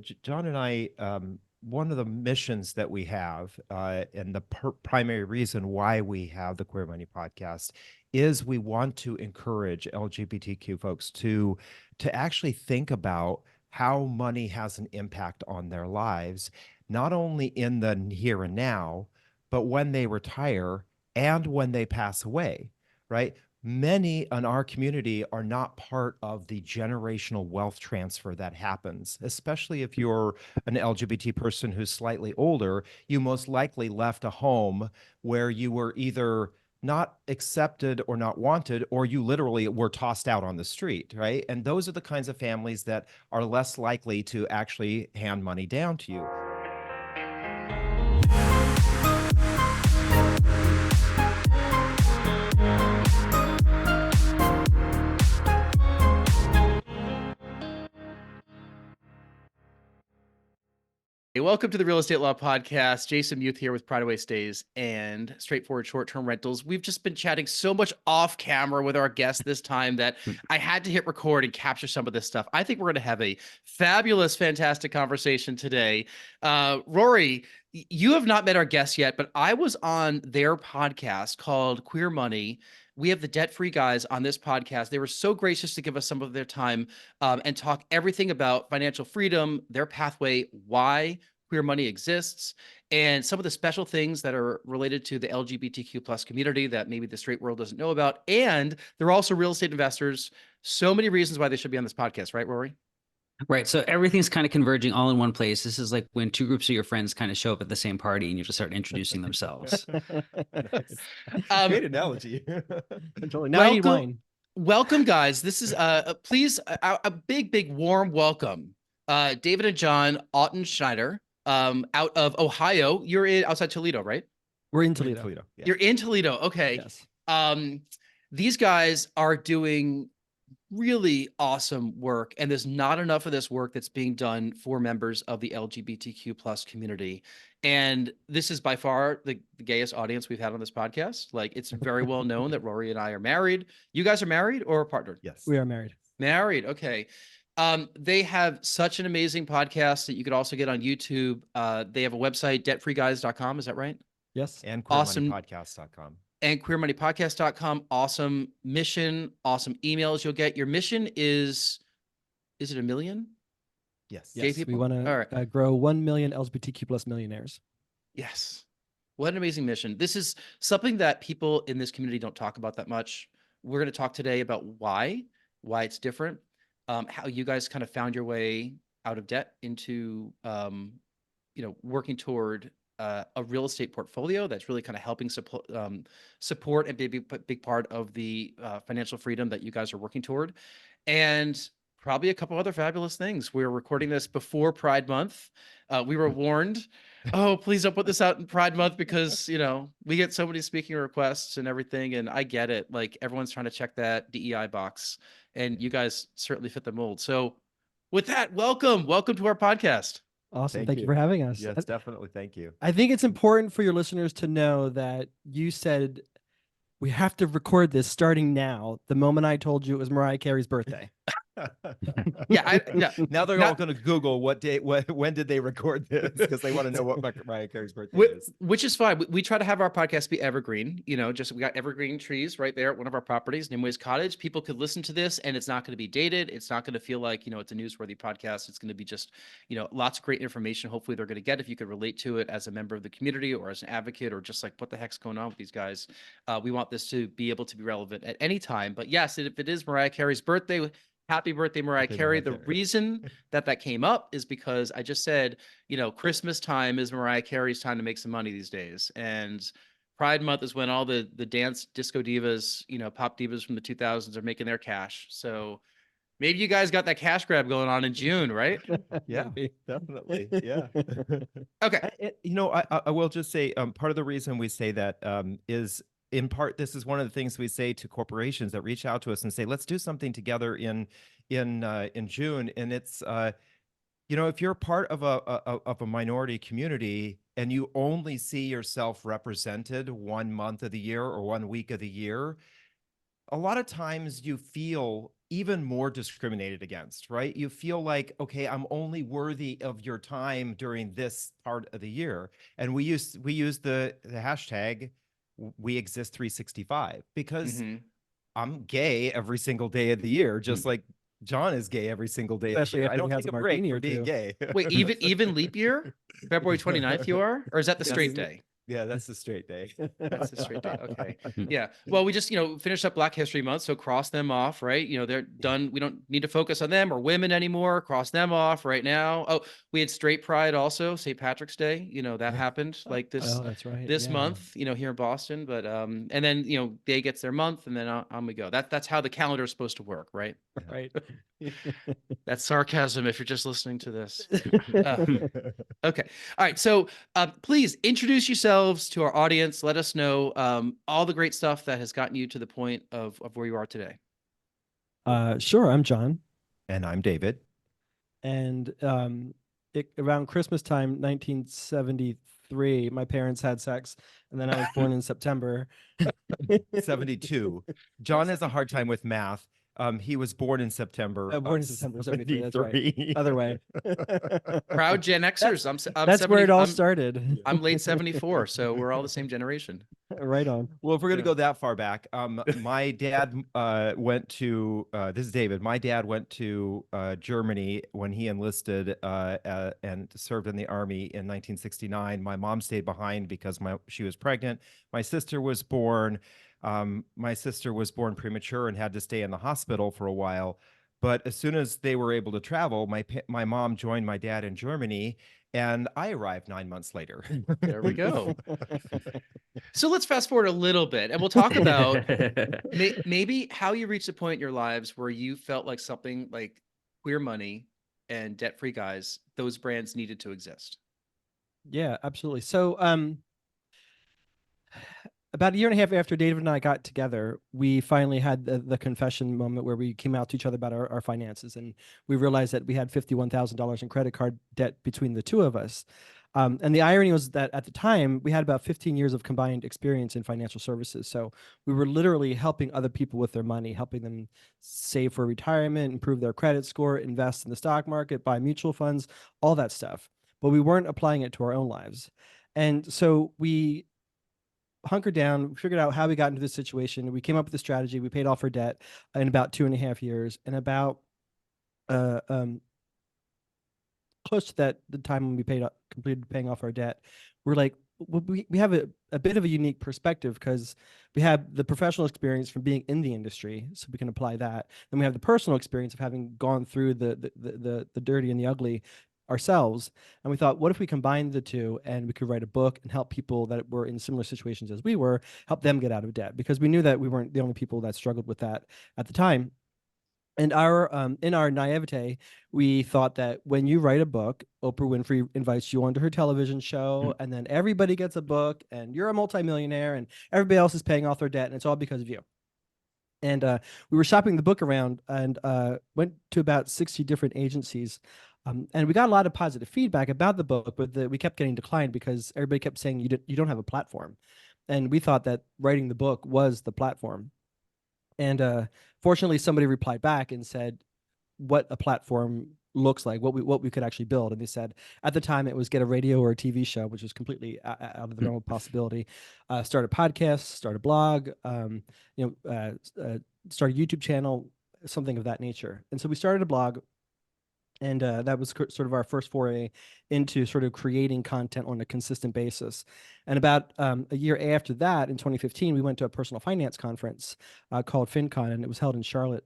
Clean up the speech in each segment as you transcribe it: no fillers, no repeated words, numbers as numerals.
John and I, one of the missions that we have, and the primary reason why we have the Queer Money podcast is we want to encourage LGBTQ folks to actually think about how money has an impact on their lives, not only in the here and now, but when they retire and when they pass away, right? Many in our community are not part of the generational wealth transfer that happens, especially if you're an LGBT person who's slightly older. You most likely left a home where you were either not accepted or not wanted, or you literally were tossed out on the street, right? And those are the kinds of families that are less likely to actually hand money down to you. Hey, welcome to the Real Estate Law Podcast. Jason Muth here with Pride Away Stays and Straightforward Short-Term Rentals. We've just been chatting so much off camera with our guests this time that I had to hit record and capture some of this stuff. I think we're going to have a fabulous, fantastic conversation today. Rory, you have not met our guests yet, but I was on their podcast called Queer Money. We have the debt-free guys on this podcast. They were so gracious to give us some of their time and talk everything about financial freedom, their pathway, why queer money exists, and some of the special things that are related to the LGBTQ plus community that maybe the straight world doesn't know about. And they're also real estate investors. So many reasons why they should be on this podcast, right, Rory? Right. So everything's kind of converging all in one place. This is like when two groups of your friends kind of show up at the same party and you just start introducing themselves. Great analogy. Welcome, guys. This is please a big warm welcome. David and John Auten-Schneider, out of Ohio. You're outside Toledo, right? We're in Toledo. Yeah. You're in Toledo. Okay. Yes. These guys are doing really awesome work, and there's not enough of this work that's being done for members of the LGBTQ plus community. And this is by far the gayest audience we've had on this podcast. Like, it's very well known that Rory and I are married. You guys are married or partnered? Yes. We are married. Married. Okay. They have such an amazing podcast that you could also get on YouTube. They have a website, debtfreeguys.com. Is that right? Yes. And Awesome. queermoneypodcast.com. And queermoneypodcast.com. Awesome mission, awesome emails you'll get. Your mission is it $1 million? Yes. Gay Yes. people? We want to grow 1 million LGBTQ plus millionaires. Yes. What an amazing mission. This is something that people in this community don't talk about that much. We're going to talk today about why it's different, how you guys kind of found your way out of debt into, working toward a real estate portfolio that's really kind of helping support and be a big part of the financial freedom that you guys are working toward. And probably a couple other fabulous things. We're recording this before Pride Month. We were warned, oh, please don't put this out in Pride Month because, we get so many speaking requests and everything. And I get it. Like, everyone's trying to check that DEI box, and you guys certainly fit the mold. So with that, welcome to our podcast. Awesome. Thank you for having us. Yes, definitely. Thank you. I think it's important for your listeners to know that you said we have to record this starting now, the moment I told you it was Mariah Carey's birthday. Now they're all going to Google when did they record this, because they want to know what Mariah Carey's birthday is. Which is fine. We try to have our podcast be evergreen. We got evergreen trees right there at one of our properties, Nimways Cottage. People could listen to this, and it's not going to be dated. It's not going to feel like it's a newsworthy podcast. It's going to be just lots of great information. Hopefully, they're going to get if you could relate to it as a member of the community or as an advocate or just like what the heck's going on with these guys. We want this to be able to be relevant at any time. But yes, if it is Mariah Carey's birthday, happy birthday, Mariah Carey. The reason that came up is because I just said, Christmas time is Mariah Carey's time to make some money these days. And Pride Month is when all the dance disco divas, pop divas from the 2000s are making their cash. So maybe you guys got that cash grab going on in June, right? Yeah, definitely. Yeah. Okay. I will just say part of the reason we say that is, in part, this is one of the things we say to corporations that reach out to us and say, let's do something together in June. And it's, if you're part of a minority community and you only see yourself represented 1 month of the year or 1 week of the year, a lot of times you feel even more discriminated against, right? You feel like, okay, I'm only worthy of your time during this part of the year. And we use the hashtag we exist 365 because Mhm. I'm gay every single day of the year, just like John is gay every single day of the Especially year. if I he don't has take a a break martini from or being two. gay. Wait, even leap year? February 29th you are? Or is that the straight day? Yeah, that's the straight day. That's the straight day. Okay. Hmm. Yeah. Well, we just, finished up Black History Month. So cross them off, right? They're done. We don't need to focus on them or women anymore. Cross them off right now. Oh, we had Straight Pride also, St. Patrick's Day. That happened like this Oh, that's right. this yeah. month, here in Boston. But and then day gets their month and then on we go. That's how the calendar is supposed to work, right? Right. That's sarcasm if you're just listening to this. Okay. All right. So please introduce yourselves to our audience. Let us know all the great stuff that has gotten you to the point of where you are today. Sure. I'm John. And I'm David. And around Christmas time, 1973, my parents had sex, and then I was born in September. 72. John has a hard time with math. He was born in September. Born in September 73. That's right. 73. Other way. Proud Gen Xers. I'm That's where it all I'm started. I'm late 74, so we're all the same generation. Right on. Well, if we're going to Yeah. go that far back, my dad went to, this is David. My dad went to Germany when he enlisted and served in the army in 1969. My mom stayed behind because she was pregnant. My sister was born. My sister was born premature and had to stay in the hospital for a while. But as soon as they were able to travel, my mom joined my dad in Germany, and I arrived 9 months later. There we go. So let's fast forward a little bit and we'll talk about maybe how you reached a point in your lives where you felt like something like Queer Money and Debt Free Guys, those brands needed to exist. Yeah, absolutely. So, about a year and a half after David and I got together, we finally had the confession moment where we came out to each other about our finances. And we realized that we had $51,000 in credit card debt between the two of us. And the irony was that at the time, we had about 15 years of combined experience in financial services. So we were literally helping other people with their money, helping them save for retirement, improve their credit score, invest in the stock market, buy mutual funds, all that stuff. But we weren't applying it to our own lives. And so we hunkered down, figured out how we got into this situation. We came up with a strategy. We paid off our debt in about 2.5 years. And about close to the time when we completed paying off our debt, we're like, we have a bit of a unique perspective because we have the professional experience from being in the industry, so we can apply that. Then we have the personal experience of having gone through the dirty and the ugly ourselves. And we thought, what if we combined the two and we could write a book and help people that were in similar situations as we were, help them get out of debt? Because we knew that we weren't the only people that struggled with that at the time. And in our naivete, we thought that when you write a book, Oprah Winfrey invites you onto her television show, and then everybody gets a book, and you're a multimillionaire, and everybody else is paying off their debt, and it's all because of you. And we were shopping the book around and went to about 60 different agencies. And we got a lot of positive feedback about the book, but we kept getting declined because everybody kept saying you don't have a platform. And we thought that writing the book was the platform. And fortunately, somebody replied back and said what a platform looks like, what we could actually build. And they said at the time it was get a radio or a TV show, which was completely out of the realm of possibility. Start a podcast, start a blog, start a YouTube channel, something of that nature. And so we started a blog. And that was sort of our first foray into sort of creating content on a consistent basis. And about a year after that, in 2015, we went to a personal finance conference called FinCon, and it was held in Charlotte,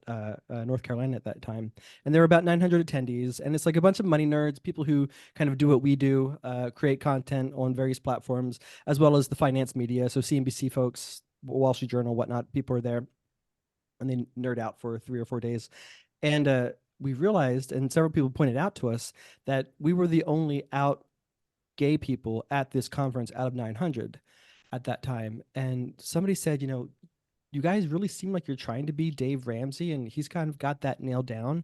North Carolina at that time. And there were about 900 attendees, and it's like a bunch of money nerds, people who kind of do what we do, create content on various platforms, as well as the finance media. So CNBC folks, Wall Street Journal, whatnot, people are there, and they nerd out for 3 or 4 days. And we realized, and several people pointed out to us, that we were the only out gay people at this conference out of 900 at that time. And somebody said, you guys really seem like you're trying to be Dave Ramsey, and he's kind of got that nailed down.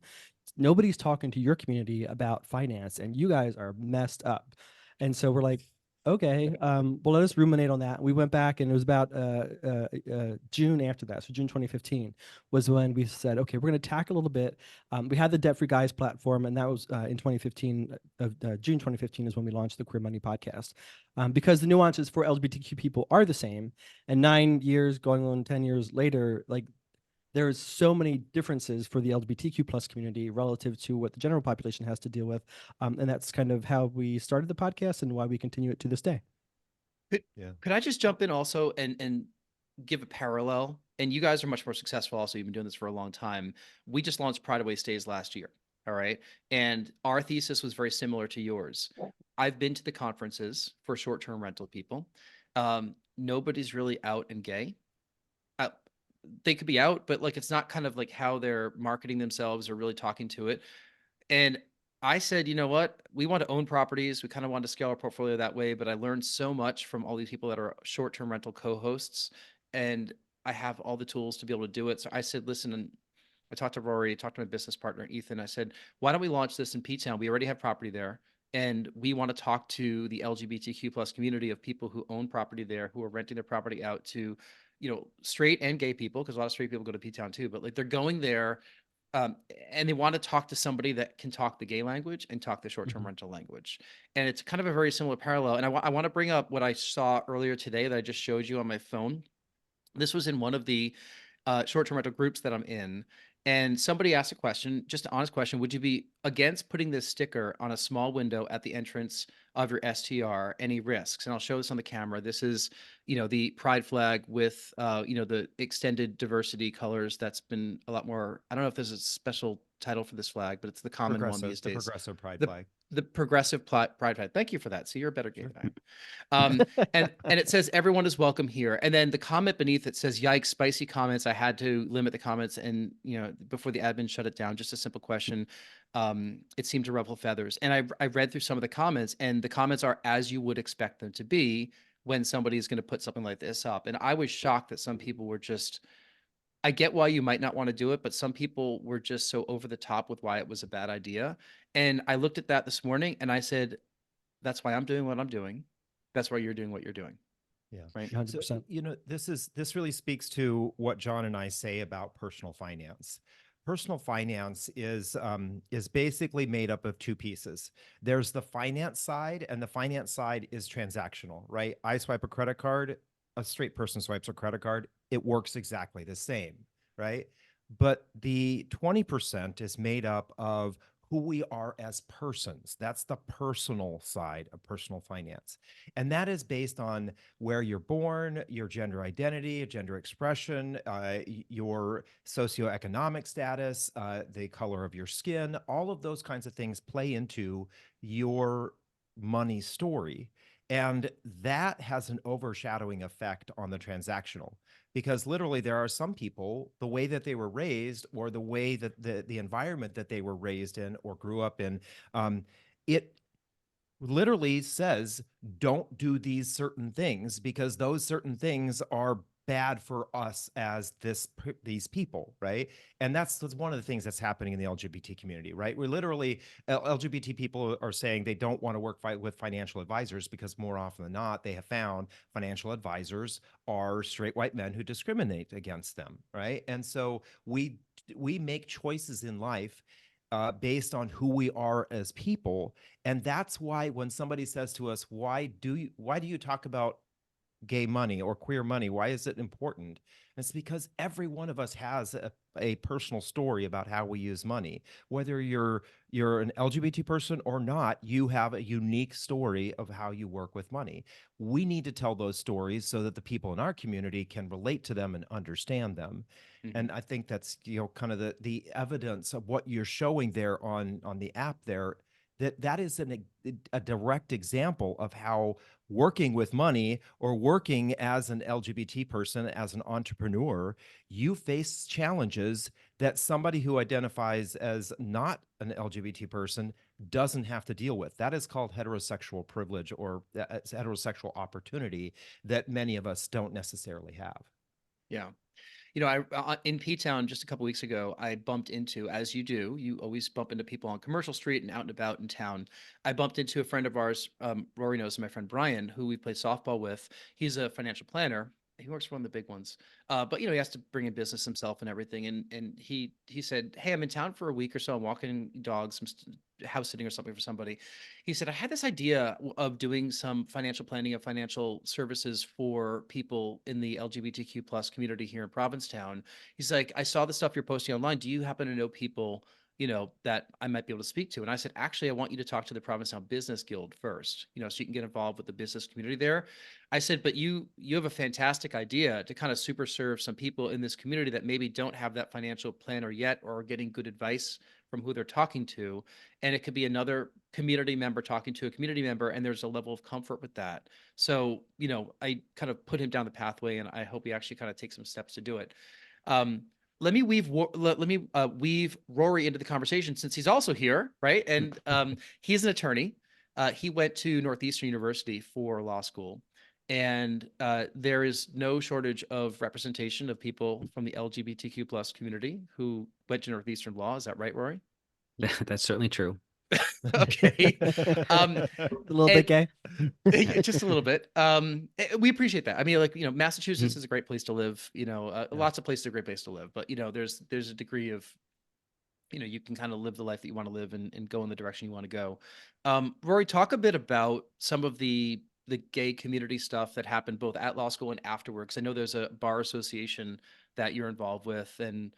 Nobody's talking to your community about finance, and you guys are messed up. And so we're like, okay, well, let us ruminate on that. We went back, and it was about June after that. So June 2015 was when we said, okay, we're going to tack a little bit. We had the Debt Free Guys platform, and that was in 2015. June 2015 is when we launched the Queer Money podcast, because the nuances for LGBTQ people are the same. And 9 years going on 10 years later, like, there's so many differences for the LGBTQ plus community relative to what the general population has to deal with. And that's kind of how we started the podcast and why we continue it to this day. Could I just jump in also and give a parallel? And you guys are much more successful also. You've been doing this for a long time. We just launched Pride Away Stays last year. All right. And our thesis was very similar to yours. I've been to the conferences for short-term rental people. Nobody's really out and gay. They could be out, but like, it's not kind of like how they're marketing themselves or really talking to it. And I said, you know what? We want to own properties. We kind of want to scale our portfolio that way. But I learned so much from all these people that are short-term rental co-hosts, and I have all the tools to be able to do it. So I said, listen, and I talked to Rory, talked to my business partner, Ethan. I said, why don't we launch this in P-Town? We already have property there. And we want to talk to the LGBTQ plus community of people who own property there, who are renting their property out to, straight and gay people, because a lot of straight people go to P-Town too, but like, they're going there and they want to talk to somebody that can talk the gay language and talk the short-term rental language. And it's kind of a very similar parallel. And I want to bring up what I saw earlier today that I just showed you on my phone. This was in one of the short-term rental groups that I'm in. And somebody asked a question, just an honest question: would you be against putting this sticker on a small window at the entrance of your STR? Any risks? And I'll show this on the camera. This is, the pride flag with, the extended diversity colors. That's been a lot more. I don't know if there's a special title for this flag, but it's the common one these The days. progressive pride The- flag. The progressive pride flag. Thank you for that. So you're a better gay than I am. And it says everyone is welcome here. And then the comment beneath it says, "Yikes, spicy comments. I had to limit the comments, and before the admin shut it down. Just a simple question. It seemed to ruffle feathers." And I read through some of the comments, and the comments are as you would expect them to be when somebody is going to put something like this up. And I was shocked that some people were just. I get why you might not want to do it, but some people were just so over the top with why it was a bad idea. And I looked at that this morning and I said, that's why I'm doing what I'm doing. That's why you're doing what you're doing. Yeah. Right. 100%. So, this really speaks to what John and I say about personal finance. Personal finance is basically made up of two pieces. There's the finance side, and the finance side is transactional, right? I swipe a credit card, a straight person swipes a credit card. It works exactly the same, right? But the 20% is made up of who we are as persons. That's the personal side of personal finance. And that is based on where you're born, your gender identity, gender expression, your socioeconomic status, the color of your skin. All of those kinds of things play into your money story. And that has an overshadowing effect on the transactional, because literally there are some people, the way that they were raised or the way that the environment that they were raised in or grew up in, it literally says, don't do these certain things because those certain things are bad for us as these people, right? And that's one of the things that's happening in the LGBT community, right? We literally, LGBT people are saying they don't want to work with financial advisors because more often than not, they have found financial advisors are straight white men who discriminate against them, right? And so we make choices in life based on who we are as people. And that's why when somebody says to us, why do you talk about gay money or queer money? Why is it important? And it's because every one of us has a personal story about how we use money. Whether you're an LGBT person or not, you have a unique story of how you work with money. We need to tell those stories so that the people in our community can relate to them and understand them. Mm-hmm. And I think that's kind of the evidence of what you're showing there on the app there. That is a direct example of how working with money or working as an LGBT person, as an entrepreneur, you face challenges that somebody who identifies as not an LGBT person doesn't have to deal with. That is called heterosexual privilege, or heterosexual opportunity that many of us don't necessarily have. Yeah. You know, in P-Town just a couple weeks ago, I bumped into, as you do, you always bump into people on Commercial Street and out and about in town. I bumped into a friend of ours, Rory knows, my friend Brian, who we played softball with. He's a financial planner. He works for one of the big ones, but you know, he has to bring in business himself and everything. And he said, "Hey, I'm in town for a week or so. I'm walking dogs, house sitting or something for somebody." He said, "I had this idea of doing some financial planning of financial services for people in the LGBTQ plus community here in Provincetown." He's like, "I saw the stuff you're posting online. Do you happen to know people, you know, that I might be able to speak to?" And I said, "Actually, I want you to talk to the Provincetown Business Guild first, you know, so you can get involved with the business community there." I said, "But you have a fantastic idea to kind of super serve some people in this community that maybe don't have that financial planner yet or are getting good advice from who they're talking to. And it could be another community member talking to a community member, and there's a level of comfort with that." So, you know, I kind of put him down the pathway, and I hope he actually kind of takes some steps to do it. Let me weave Rory into the conversation since he's also here, right? And he's an attorney. He went to Northeastern University for law school, and there is no shortage of representation of people from the LGBTQ plus community who went to Northeastern Law. Is that right, Rory? That's certainly true. Okay. A little bit gay. Yeah, just a little bit. We appreciate that. I mean, like, you know, Massachusetts Mhm. is a great place to live. You know, Yeah. lots of places are a great place to live. But you know, there's a degree of, you know, you can kind of live the life that you want to live and go in the direction you want to go. Rory, talk a bit about some of the gay community stuff that happened both at law school and afterwards. I know there's a bar association that you're involved with, and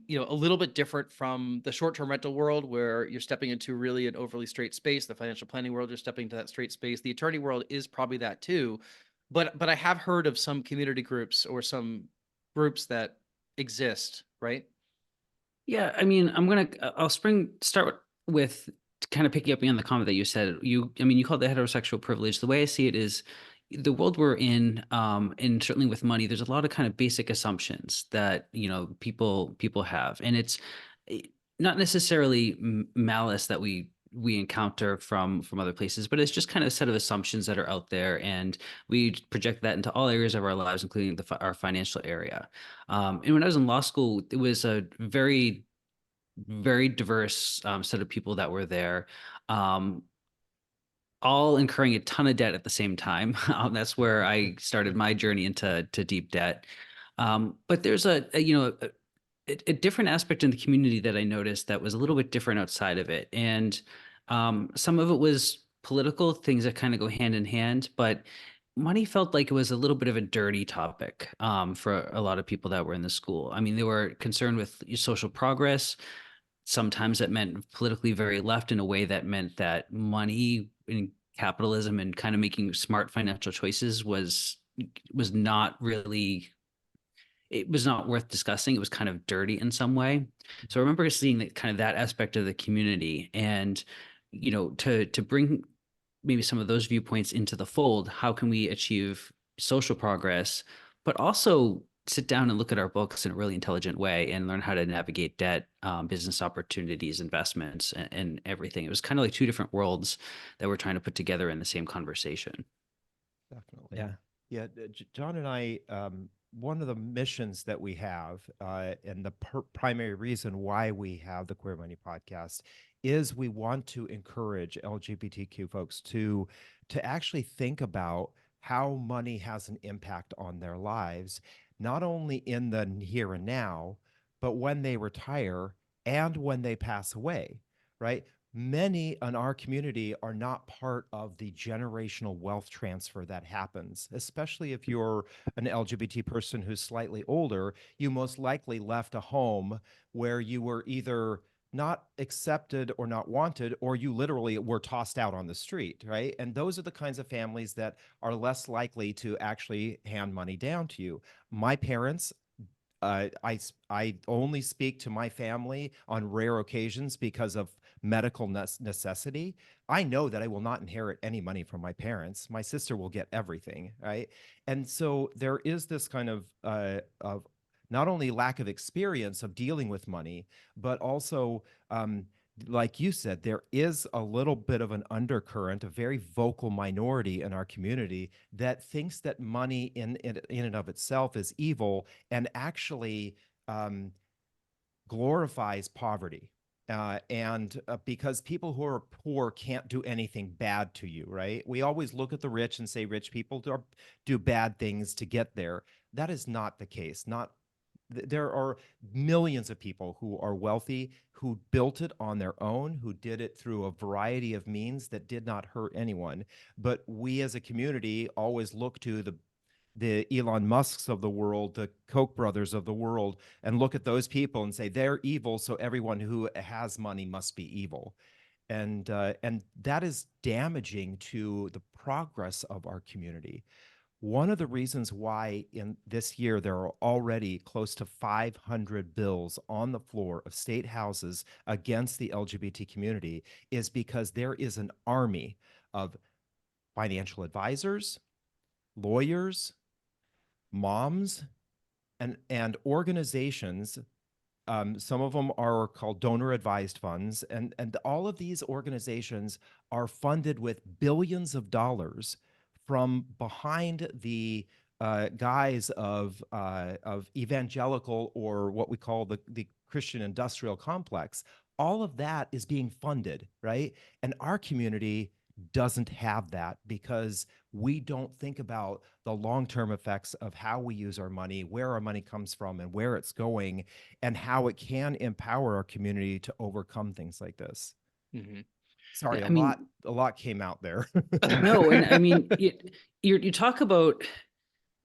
you know, a little bit different from the short-term rental world where you're stepping into really an overly straight space. The financial planning world, you're stepping into that straight space. The attorney world is probably that too. But I have heard of some community groups or some groups that exist, right? Yeah, I mean, I'll start with kind of picking up on the comment that you said. I mean, you called it heterosexual privilege. The way I see it is the world we're in, and certainly with money, there's a lot of kind of basic assumptions that, you know, people have, and it's eh, not necessarily malice that we encounter from other places, but it's just kind of a set of assumptions that are out there, and we project that into all areas of our lives, including our financial area. And when I was in law school, it was a very diverse set of people that were there, um, all incurring a ton of debt at the same time. That's where I started my journey into deep debt. But there's you know, a different aspect in the community that I noticed that was a little bit different outside of it. And some of it was political things that kind of go hand in hand, but money felt like it was a little bit of a dirty topic for a lot of people that were in the school. I mean, they were concerned with social progress. Sometimes that meant politically very left in a way that meant that money and capitalism and kind of making smart financial choices was not really, it was not worth discussing. It was kind of dirty in some way. So I remember seeing that kind of that aspect of the community, and you know, to bring maybe some of those viewpoints into the fold. How can we achieve social progress, but also sit down and look at our books in a really intelligent way and learn how to navigate debt, business opportunities, investments, and everything. It was kind of like two different worlds that we're trying to put together in the same conversation. Definitely. Yeah. Yeah. John and I, one of the missions that we have, and the primary reason why we have the Queer Money podcast is we want to encourage LGBTQ folks to actually think about how money has an impact on their lives, not only in the here and now, but when they retire and when they pass away, right? Many in our community are not part of the generational wealth transfer that happens, especially if you're an LGBT person who's slightly older. You most likely left a home where you were either not accepted or not wanted, or you literally were tossed out on the street, right? And those are the kinds of families that are less likely to actually hand money down to you. My parents, I only speak to my family on rare occasions because of medical necessity. I know that I will not inherit any money from my parents. My sister will get everything, right? And so there is this kind of not only lack of experience of dealing with money, but also like you said, there is a little bit of an undercurrent, a very vocal minority in our community that thinks that money in and of itself is evil, and actually um, glorifies poverty. Because people who are poor can't do anything bad to you, right? We always look at the rich and say rich people do bad things to get there. That is not the case. There are millions of people who are wealthy, who built it on their own, who did it through a variety of means that did not hurt anyone. But we as a community always look to the Elon Musks of the world, the Koch brothers of the world, and look at those people and say they're evil, so everyone who has money must be evil. And that is damaging to the progress of our community. One of the reasons why in this year there are already close to 500 bills on the floor of state houses against the LGBT community is because there is an army of financial advisors, lawyers, moms, and organizations. Some of them are called donor advised funds, and all of these organizations are funded with billions of dollars from behind the guise of evangelical, or what we call the Christian industrial complex. All of that is being funded, right? And our community doesn't have that because we don't think about the long-term effects of how we use our money, where our money comes from, and where it's going, and how it can empower our community to overcome things like this. Mhm. Sorry, Yeah, a lot came out there. No, and I mean, you talk about,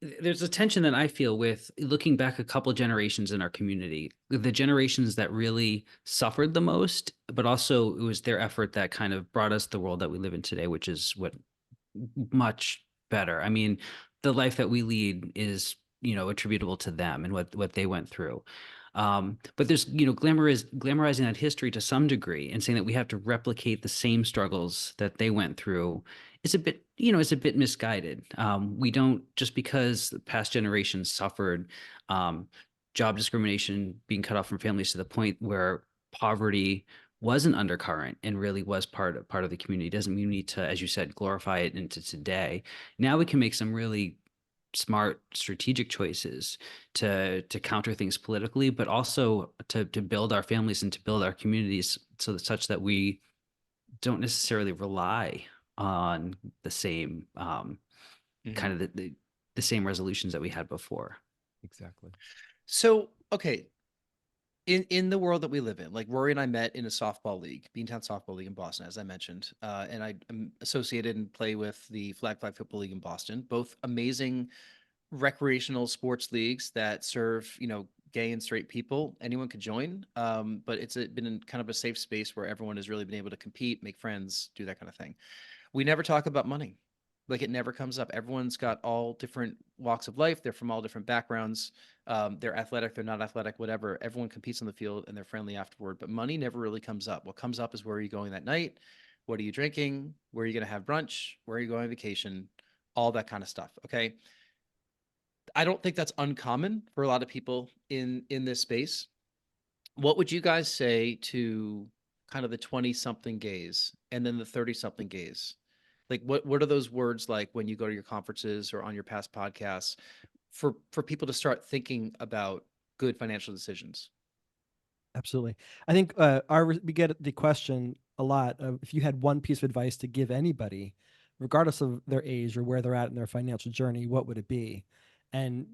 there's a tension that I feel with looking back a couple generations in our community, the generations that really suffered the most, but also it was their effort that kind of brought us the world that we live in today, which is what much better. I mean, the life that we lead is, attributable to them and what they went through. But there's, glamorizing that history to some degree and saying that we have to replicate the same struggles that they went through is a bit, is a bit misguided. We don't, just because the past generations suffered job discrimination, being cut off from families to the point where poverty was an undercurrent and really was part of the community, doesn't mean we need to, as you said, glorify it into today. Now we can make some really smart strategic choices to counter things politically, but also to build our families and to build our communities such that we don't necessarily rely on the same kind of the same resolutions that we had before. Exactly. So, okay, in the world that we live in, like Rory and I met in a softball league, Beantown Softball League in Boston, as I mentioned, and I am associated and play with the Flag Football League in Boston. Both amazing recreational sports leagues that serve, gay and straight people. Anyone could join, but it's been in kind of a safe space where everyone has really been able to compete, make friends, do that kind of thing. We never talk about money. Like, it never comes up. Everyone's got all different walks of life. They're from all different backgrounds. They're athletic, they're not athletic, whatever. Everyone competes on the field and they're friendly afterward, but money never really comes up. What comes up is, where are you going that night? What are you drinking? Where are you going to have brunch? Where are you going on vacation? All that kind of stuff. Okay. I don't think that's uncommon for a lot of people in this space. What would you guys say to kind of the 20-something gays and then the 30-something gays? Like, what are those words like when you go to your conferences or on your past podcasts for people to start thinking about good financial decisions? Absolutely. I think we get the question a lot of, if you had one piece of advice to give anybody, regardless of their age or where they're at in their financial journey, what would it be? And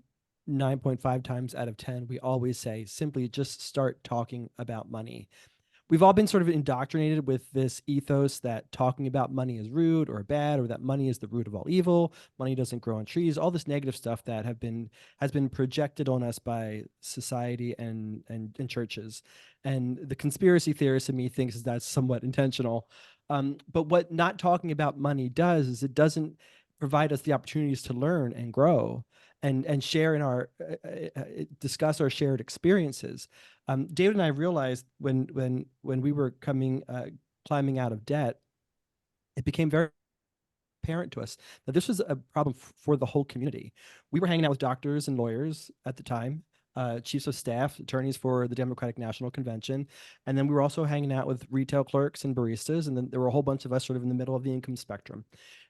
9.5 times out of 10, we always say simply just start talking about money. We've all been sort of indoctrinated with this ethos that talking about money is rude or bad, or that money is the root of all evil. Money doesn't grow on trees. All this negative stuff that has been projected on us by society and churches. And the conspiracy theorist in me thinks that's somewhat intentional. But what not talking about money does is it doesn't provide us the opportunities to learn and grow and share in our discuss our shared experiences. David and I realized when we were climbing out of debt, it became very apparent to us that this was a problem for the whole community. We were hanging out with doctors and lawyers at the time. chiefs of staff, attorneys for the Democratic National Convention. And then we were also hanging out with retail clerks and baristas. And then there were a whole bunch of us sort of in the middle of the income spectrum.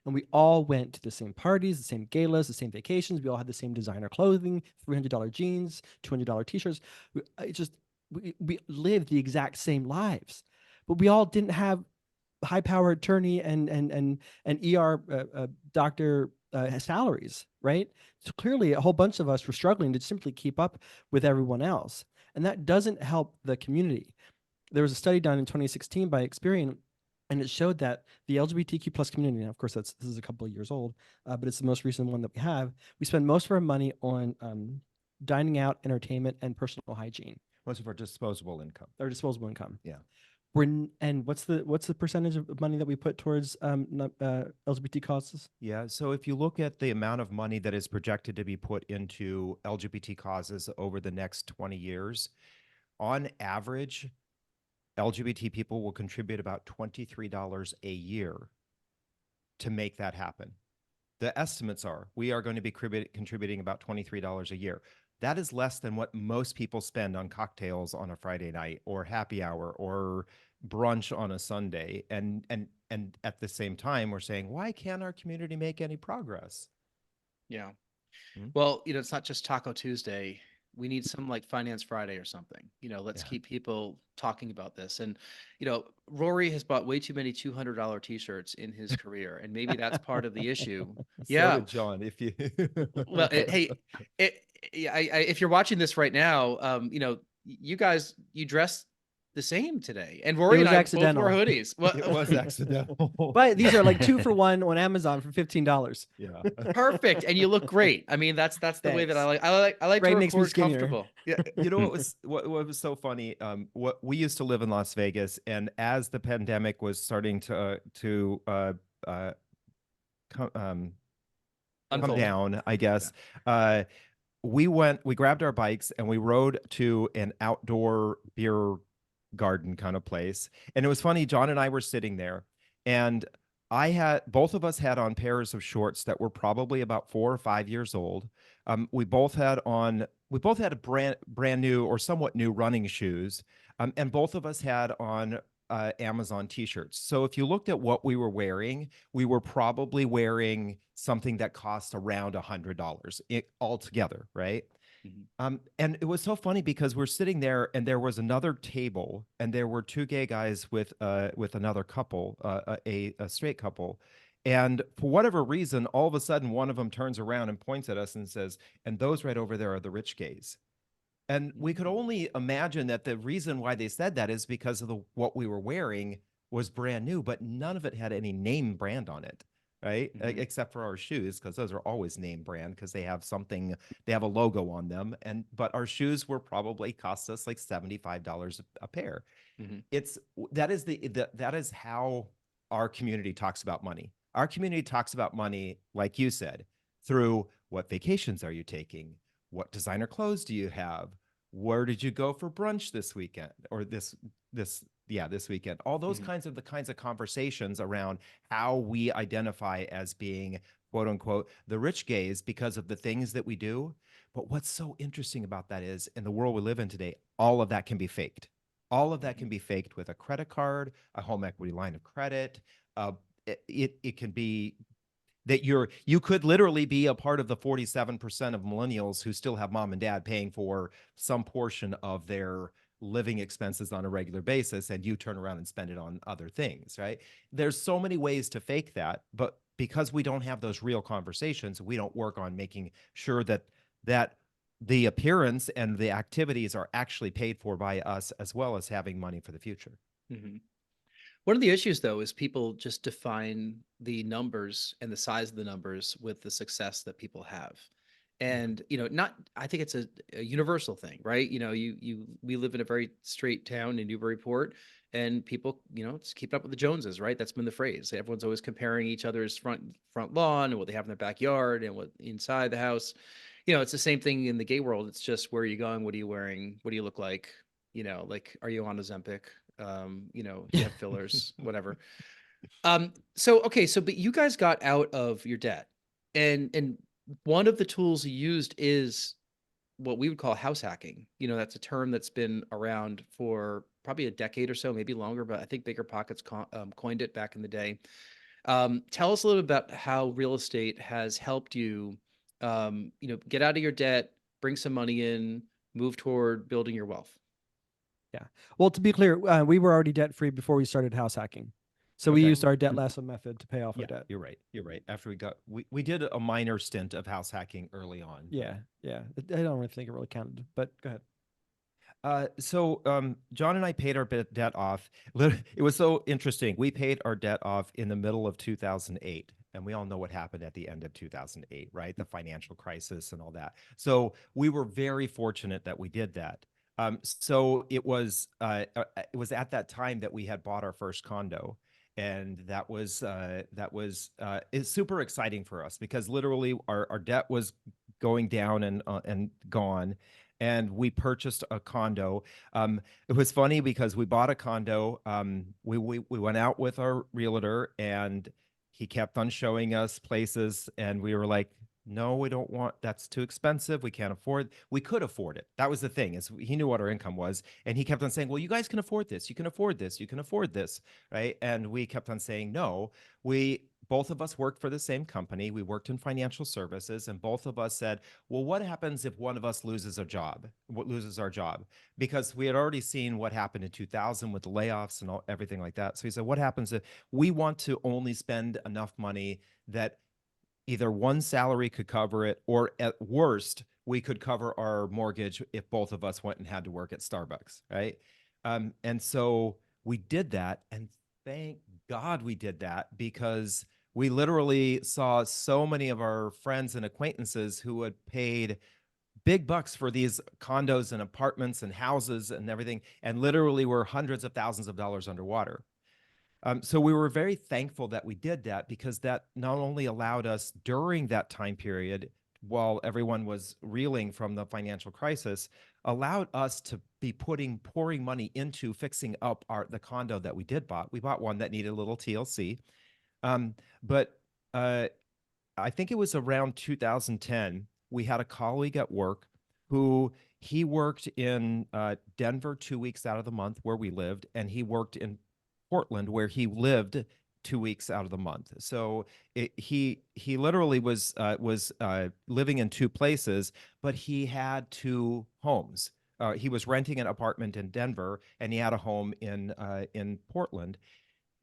And we all went to the same parties, the same galas, the same vacations. We all had the same designer clothing, $300 jeans, $200 t-shirts. We lived the exact same lives, but we all didn't have high-powered attorney and ER doctor salaries, right? So clearly, a whole bunch of us were struggling to simply keep up with everyone else, and that doesn't help the community. There was a study done in 2016 by Experian, and it showed that the LGBTQ plus community, and of course, this is a couple of years old, but it's the most recent one that we have. We spend most of our money on dining out, entertainment, and personal hygiene. Most of our disposable income. Or disposable income. Yeah. And what's the percentage of money that we put towards LGBT causes? Yeah. So if you look at the amount of money that is projected to be put into LGBT causes over the next 20 years, on average, LGBT people will contribute about $23 a year to make that happen. The estimates are we are going to be contributing about $23 a year. That is less than what most people spend on cocktails on a Friday night or happy hour or brunch on a Sunday. And at the same time, we're saying, why can't our community make any progress? Yeah. Hmm? Well, it's not just Taco Tuesday. We need some like Finance Friday or something. Let's Yeah. keep people talking about this. And, Rory has bought way too many $200 t-shirts in his career. And maybe that's part of the issue. Yeah. So did John, if you Well, if you're watching this right now, you guys, you dress the same today, and Rory and was I accidental. both wore hoodies. Well, it was accidental. But these are like 2 for 1 on Amazon for $15. Yeah. perfect, and you look great. I mean, that's the way that I like. I like Right, to makes me record skinnier. comfortable. Yeah, you know what was so funny? What we used to live in Las Vegas, and as the pandemic was starting to come Unfold. down, I guess, we grabbed our bikes and we rode to an outdoor beer garden kind of place. And it was funny, John and I were sitting there, and both of us had on pairs of shorts that were probably about 4 or 5 years old. We both had a brand new or somewhat new running shoes. And both of us had on Amazon t-shirts. So if you looked at what we were wearing, we were probably wearing something that cost around $100 altogether, right? Mhm. And it was so funny because we're sitting there and there was another table and there were 2 gay guys with another couple, a straight couple. And for whatever reason, all of a sudden, one of them turns around and points at us and says, and those right over there are the rich gays. And we could only imagine that the reason why they said that is because of what we were wearing was brand new, but none of it had any name brand on it, right? Mhm. Except for our shoes, because those are always name brand because they have a logo on them. But our shoes were probably cost us like $75 a pair. Mhm. That is how our community talks about money. Our community talks about money, like you said, through what vacations are you taking? What designer clothes do you have? Where did you go for brunch this weekend or this weekend? All those Mhm. kinds of conversations around how we identify as being quote unquote the rich gays because of the things that we do. But what's so interesting about that is in the world we live in today, all of that can be faked. All of that can be faked with a credit card, a home equity line of credit. It can be that you could literally be a part of the 47% of millennials who still have mom and dad paying for some portion of their living expenses on a regular basis, and you turn around and spend it on other things, right? There's so many ways to fake that, but because we don't have those real conversations, we don't work on making sure that the appearance and the activities are actually paid for by us, as well as having money for the future. Mhm. One of the issues, though, is people just define the numbers and the size of the numbers with the success that people have. And, I think it's a universal thing, right? We live in a very straight town in Newburyport, and people, just keep up with the Joneses, right? That's been the phrase. Everyone's always comparing each other's front lawn and what they have in their backyard and what inside the house. It's the same thing in the gay world. It's just, where are you going? What are you wearing? What do you look like? Like, are you on Ozempic? Do you have fillers, whatever. But you guys got out of your debt, and one of the tools you used is what we would call house hacking. You know, that's a term that's been around for probably a decade or so, maybe longer, but I think Bigger Pockets coined it back in the day. Tell us a little bit about how real estate has helped you, get out of your debt, bring some money in, move toward building your wealth. Yeah. Well, to be clear, we were already debt free before we started house hacking. So we Okay. used our debt lesson method to pay off Yeah, our debt. you're right. You're right. After we did a minor stint of house hacking early on. Yeah. Yeah. I don't really think it really counted, but go ahead. John and I paid our debt off. It was so interesting. We paid our debt off in the middle of 2008, and we all know what happened at the end of 2008, right? The financial crisis and all that. So we were very fortunate that we did that. So it was at that time that we had bought our first condo. And that was it's super exciting for us because literally our debt was going down and gone. And we purchased a condo. It was funny because we bought a condo. We went out with our realtor, and he kept on showing us places, and we were like, "No, we don't want. That's too expensive. We can't afford. We could afford it. That was the thing is he knew what our income was, and he kept on saying, "Well, you guys can afford this. You can afford this. You can afford this, right?" And we kept on saying, "No." Both of us worked for the same company. We worked in financial services, and both of us said, well, what happens if one of us loses our job? Because we had already seen what happened in 2000 with the layoffs and everything like that. So he said, what happens if we want to only spend enough money that either one salary could cover it, or at worst, we could cover our mortgage if both of us went and had to work at Starbucks, right? And so we did that, and thank God we did that, because we literally saw so many of our friends and acquaintances who had paid big bucks for these condos and apartments and houses and everything, and literally were hundreds of thousands of dollars underwater. So we were very thankful that we did that, because that not only allowed us during that time period, while everyone was reeling from the financial crisis, allowed us to be pouring money into fixing up the condo that we did bought. We bought one that needed a little TLC. But I think it was around 2010, we had a colleague at work who he worked in Denver 2 weeks out of the month where we lived, and he worked in Portland where he lived 2 weeks out of the month. So he literally was living in two places, but he had two homes. He was renting an apartment in Denver, and he had a home in Portland.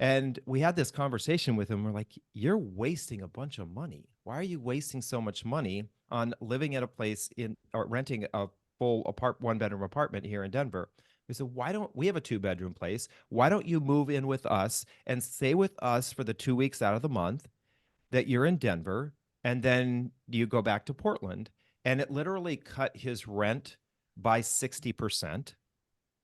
And we had this conversation with him. We're like, you're wasting a bunch of money. Why are you wasting so much money on living at a place or renting a full one-bedroom apartment here in Denver? We said, why don't we have a 2-bedroom place? Why don't you move in with us and stay with us for the 2 weeks out of the month that you're in Denver, and then you go back to Portland? And it literally cut his rent by 60%.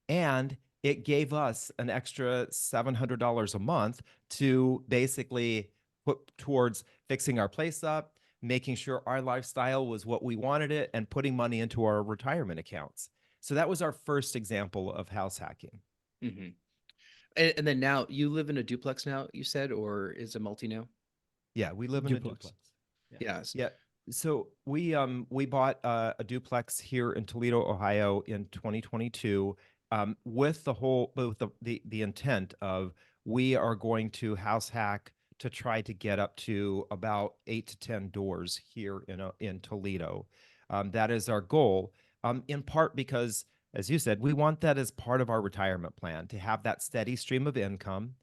And it gave us an extra $700 a month to basically put towards fixing our place up, making sure our lifestyle was what we wanted it, and putting money into our retirement accounts. So that was our first example of house hacking. Mm-hmm. And then now you live in a duplex now, you said, or is it multi now? Yeah, we live in a duplex. Yes. Yeah. So we bought a duplex here in Toledo, Ohio in 2022. With the intent of we are going to house hack to try to get up to about 8 to 10 doors here in Toledo. That is our goal, in part because, as you said, we want that as part of our retirement plan, to have that steady stream of income.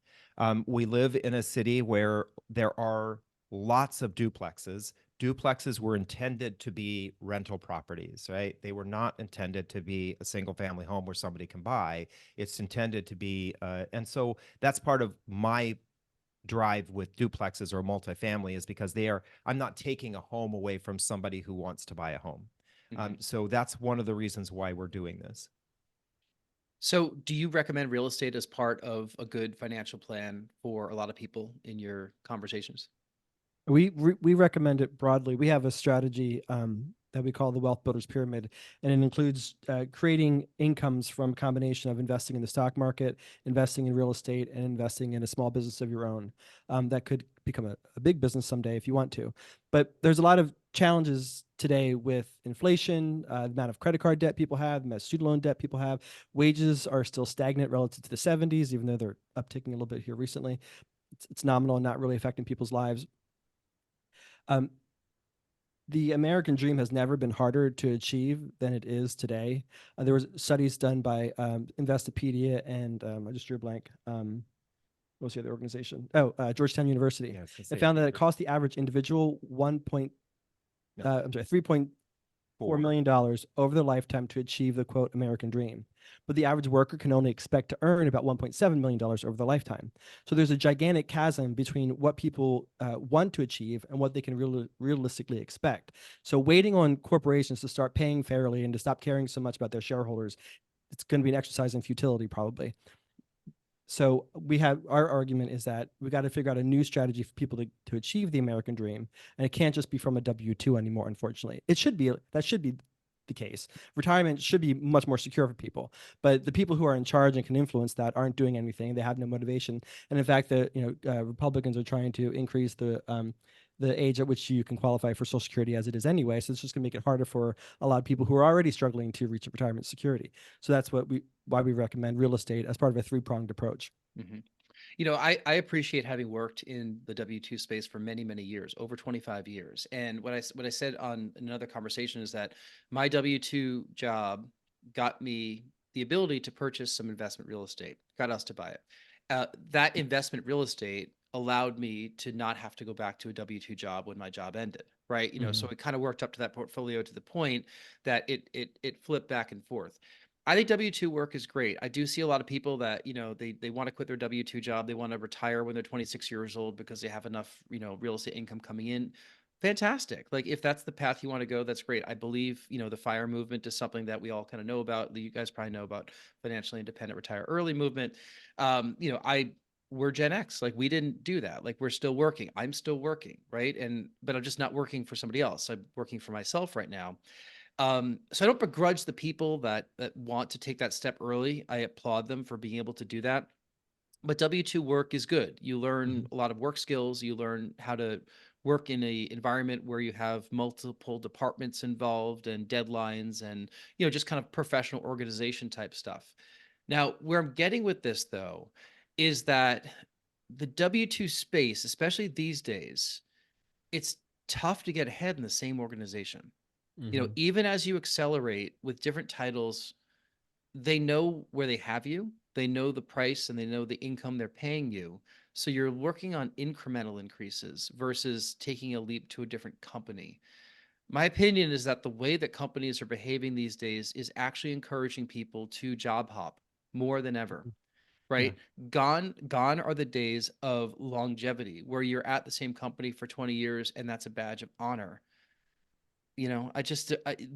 We live in a city where there are lots of duplexes. Duplexes were intended to be rental properties, right? They were not intended to be a single family home where somebody can buy. It's intended to be, and so that's part of my drive with duplexes or multifamily, is because I'm not taking a home away from somebody who wants to buy a home. Mm-hmm. So that's one of the reasons why we're doing this. So do you recommend real estate as part of a good financial plan for a lot of people in your conversations? We recommend it broadly. We have a strategy that we call the Wealth Builders Pyramid, and it includes creating incomes from a combination of investing in the stock market, investing in real estate, and investing in a small business of your own. That could become a big business someday if you want to. But there's a lot of challenges today with inflation, the amount of credit card debt people have, the amount of student loan debt people have. Wages are still stagnant relative to the 70s, even though they're upticking a little bit here recently. It's nominal and not really affecting people's lives. The American dream has never been harder to achieve than it is today. There was studies done by Investopedia and I just drew a blank. What was the other organization? Georgetown University. Yeah, it's It found that it cost the average individual $3.4 million over their lifetime to achieve the quote American dream. But the average worker can only expect to earn about $1.7 million over their lifetime. So there's a gigantic chasm between what people want to achieve and what they can realistically expect. So waiting on corporations to start paying fairly and to stop caring so much about their shareholders, it's going to be an exercise in futility probably. So our argument is that we got to figure out a new strategy for people to achieve the American dream. And it can't just be from a W-2 anymore, unfortunately. That should be the case. Retirement should be much more secure for people. But the people who are in charge and can influence that aren't doing anything. They have no motivation. And in fact, Republicans are trying to increase the age at which you can qualify for Social Security as it is anyway. So it's just going to make it harder for a lot of people who are already struggling to reach retirement security. So that's why we recommend real estate as part of a three-pronged approach. Mm-hmm. You know, I appreciate having worked in the W-2 space for many, many years, over 25 years. And what I said on another conversation is that my W-2 job got me the ability to purchase some investment real estate, got us to buy it. That investment real estate allowed me to not have to go back to a W-2 job when my job ended, right? You know, so it kind of worked up to that portfolio to the point that it flipped back and forth. I think W-2 work is great. I do see a lot of people that, you know, they want to quit their W-2 job. They want to retire when they're 26 years old because they have enough, you know, real estate income coming in. Fantastic. Like if that's the path you want to go, that's great. I believe, you know, the FIRE movement is something that we all kind of know about. You guys probably know about financially independent retire early movement. You know, we're Gen X. Like we didn't do that. Like we're still working. I'm still working, right? But I'm just not working for somebody else. I'm working for myself right now. So I don't begrudge the people that want to take that step early. I applaud them for being able to do that. But W-2 work is good. You learn a lot of work skills. You learn how to work in a environment where you have multiple departments involved and deadlines and, you know, just kind of professional organization type stuff. Now, where I'm getting with this though, is that the W-2 space, especially these days, it's tough to get ahead in the same organization. You know, even as you accelerate with different titles, they know where they have you, they know the price, and they know the income they're paying you. So you're working on incremental increases versus taking a leap to a different company. My opinion is that the way that companies are behaving these days is actually encouraging people to job hop more than ever. Right? Gone are the days of longevity where you're at the same company for 20 years and that's a badge of honor. You know,